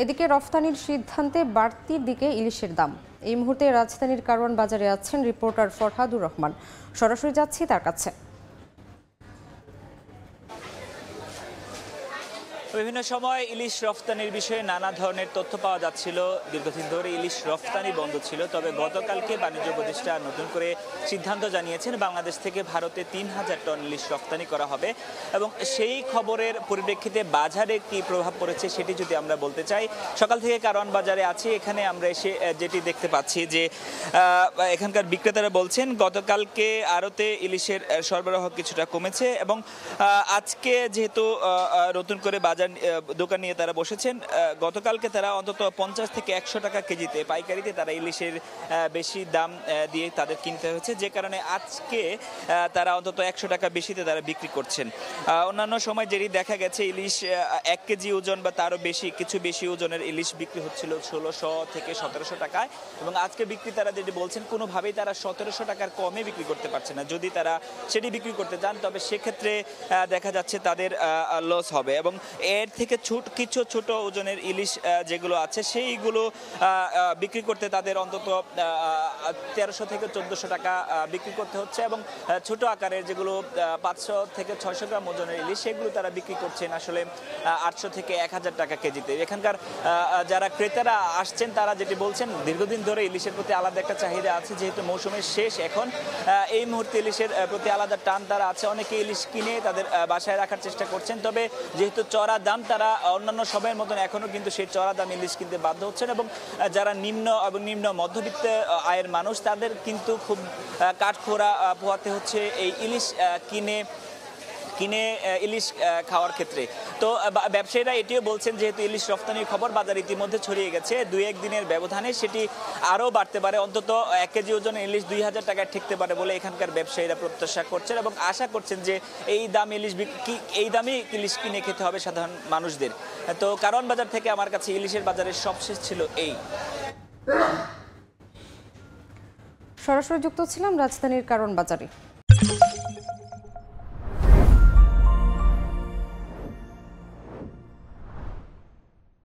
এদিকে রফতানির সিদ্ধান্তে বাড়তির দিকে ইলিশের দাম। এই মুহূর্তে রাজধানীর কারওয়ান বাজারে আছেন রিপোর্টার ফরহাদুর রহমান। সরাসরি যাচ্ছি তার কাছে। বিভিন্ন সময় ইলিশ রফতানির বিষয়ে নানা ধরনের তথ্য পাওয়া যাচ্ছিল। দীর্ঘদিন ধরে ইলিশ রফতানি বন্ধ ছিল, তবে গতকালকে বাণিজ্য উপদেষ্টা নতুন করে সিদ্ধান্ত জানিয়েছেন বাংলাদেশ থেকে ভারতে ৩,০০০ টন ইলিশ রফতানি করা হবে। এবং সেই খবরের পরিপ্রেক্ষিতে বাজারে কি প্রভাব পড়েছে সেটি যদি আমরা বলতে চাই, সকাল থেকে কারওয়ান বাজারে আছি। এখানে আমরা এসে যেটি দেখতে পাচ্ছি যে এখানকার বিক্রেতারা বলছেন গতকালকে আড়তে ইলিশের সরবরাহ কিছুটা কমেছে এবং আজকে যেহেতু নতুন করে বাজার দোকান নিয়ে তারা বসেছেন, গতকালকে তারা অন্তত 50 থেকে 100 টাকা কেজিতে পাইকারিতে তারা ইলিশের বেশি দাম দিয়ে তাদের কিনতে হয়েছে, যে কারণে আজকে তারা অন্তত 100 টাকা বেশিতে তারা বিক্রি করছেন। অন্যান্য সময় যেটি দেখা গেছে ইলিশ 1 কেজি ওজন বা তারও বেশি, কিছু বেশি ওজনের ইলিশ বিক্রি হচ্ছিল 1600 থেকে 1700 টাকায়, এবং আজকে বিক্রেতারা যেটি বলছেন কোনোভাবেই তারা 1700 টাকার কমে বিক্রি করতে পারছে না। যদি তারা সেটি বিক্রি করতে চান তবে সেক্ষেত্রে দেখা যাচ্ছে তাদের লস হবে। এবং এর থেকে কিছু ছোট ওজনের ইলিশ যেগুলো আছে সেইগুলো বিক্রি করতে তাদের অন্তত 1300 থেকে 1400 টাকা বিক্রি করতে হচ্ছে, এবং ছোট আকারের যেগুলো 500 থেকে 600 গ্রাম ওজনের ইলিশ সেগুলো তারা বিক্রি করছেন আসলে 800 থেকে 1000 টাকা কেজিতে। এখানকার যারা ক্রেতারা আসছেন তারা যেটি বলছেন দীর্ঘদিন ধরে ইলিশের প্রতি আলাদা একটা চাহিদা আছে, যেহেতু মৌসুমের শেষ এখন এই মুহূর্তে ইলিশের প্রতি আলাদা টান তারা আছে। অনেকে ইলিশ কিনে তাদের বাসায় রাখার চেষ্টা করছেন, তবে যেহেতু চড়া দাম তারা অন্যান্য সময়ের মতন এখনো কিন্তু সেই চড়া দাম ইলিশ কিনতে বাধ্য হচ্ছেন। এবং যারা নিম্ন মধ্যবিত্ত আয়ের মানুষ তাদের কিন্তু খুব কাঠখোরা পোহাতে হচ্ছে এই ইলিশ কিনে ইলিশ খাওয়ার ক্ষেত্রে। তো ব্যবসায়ীরা এটিও বলছেন যেহেতু ইলিশ রফতানির খবর বাজার ইতিমধ্যে ছড়িয়ে গেছে, 2-1 দিনের ব্যবধানে সেটি আরও বাড়তে পারে, অন্তত 1 কেজি ওজনের ইলিশ 2000 টাকায় ঠেকতে পারে বলে এখানকার ব্যবসায়ীরা প্রত্যাশা করছেন এবং আশা করছেন যে এই দামে ইলিশ কিনে খেতে হবে সাধারণ মানুষদের। তো কারওয়ান বাজার থেকে আমার কাছে ইলিশের বাজারের সবশেষ ছিল এই। সরাসরি যুক্ত ছিলাম রাজধানীর কারওয়ান বাজারে।